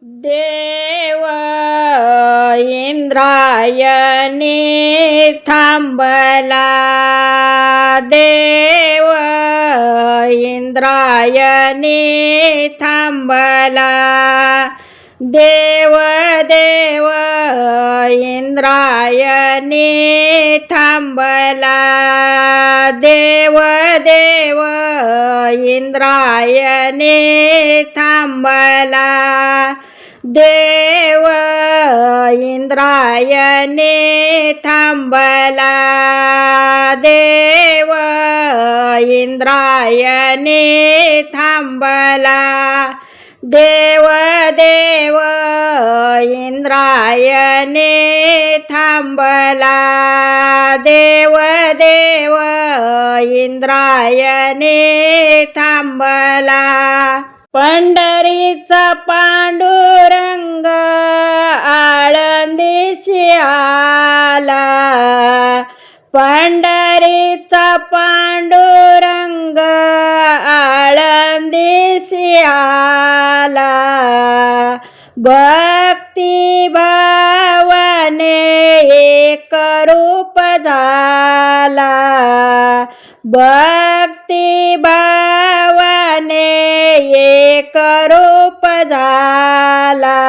देव इंद्रायणी थांबला, देव इंद्रायणी थांबला, देव देव इंद्रायणी थांबला, देव देव इंद्रायणी थांबला, देव इंद्रायणी थांबला, देव इंद्रायणी थांबला, देव देव इंद्रायणी थांबला, देव देव इंद्रायणी थांबला. पंढरीचा पांडुरंग आळंदीची आला, पंढरीचा पांडुरंग आळंदीची आला, भक्ती भावाने एक रूप झाला, भक्ती भावाने एक रूप झाला,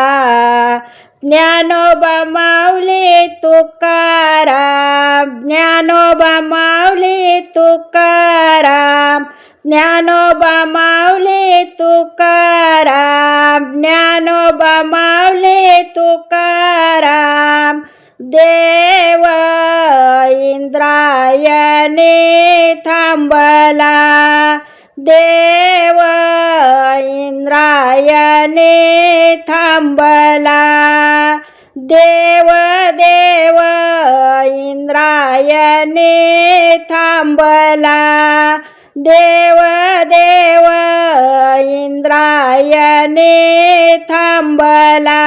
ज्ञानोबा माऊली तुकाराम, ज्ञानोबा माऊली तुकाराम, ज्ञानोबा माऊली तुकाराम, ज्ञानोबा माऊली तुकाराम, देव इंद्रायणी थांबला, देव इंद्रायणी थांबला, देव देव इंद्रायणी थांबला, देव देव इंद्रायणी थांबला.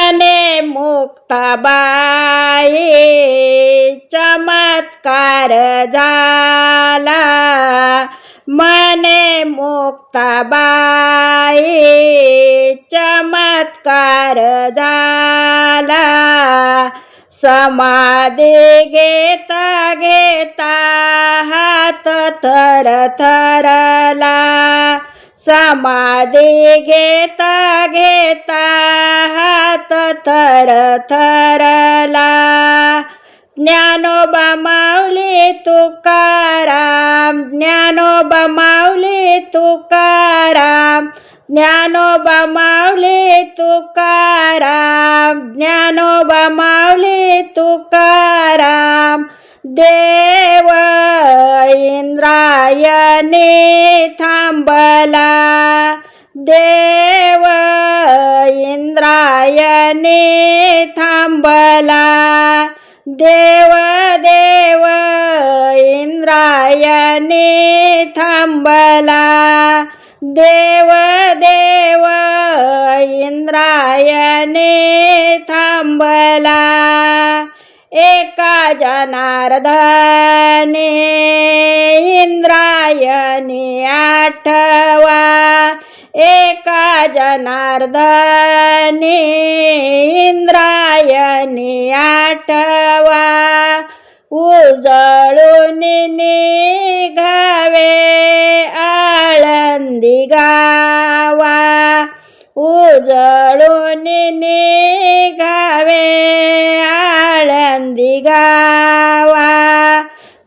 मने मुक्ताबाई चमत्कार झाला, मने मुक्ताबाई चमत्कार झाला, समाधी घेता घेता हात थरथरला, समाधी घेता घेता हात थरथरला, ज्ञानोबा माऊली तुकाराम, ज्ञानोबा माऊली तुकाराम, ज्ञानोबा माऊली तुकाराम, ज्ञानोबा माऊली तुकाराम, देव इंद्रायणी थांबला, देव इंद्रायणी थांबला, देव देव इंद्रायणी थांबला, देव देव इंद्रायणी थांबला. एका जनार्दने इंद्रायणी आठवा, एका जनार्दने इंद्रायणी आठवा, उजळून निघावे आळंदी गावा, उजळून निघावे आळंदी गावा,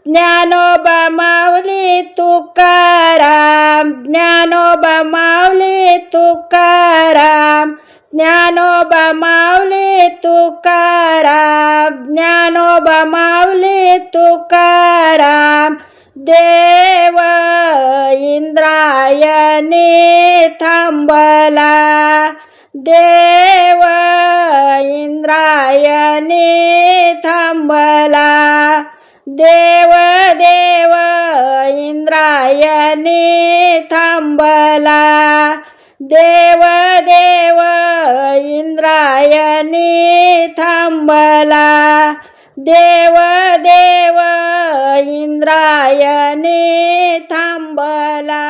ज्ञानोबा माऊली तुकाराम, ज्ञानोबा माऊली तुकाराम, ज्ञानोबा माऊली तुकाराम, ज्ञानोबा माऊली तुकाराम, देव इंद्रायणी थांबला, देव इंद्रायणी थांबला, देव देव इंद्रायणी थांबला, देव देव इंद्रायणी थांबला, देव देव इंद्रायणी थांबला.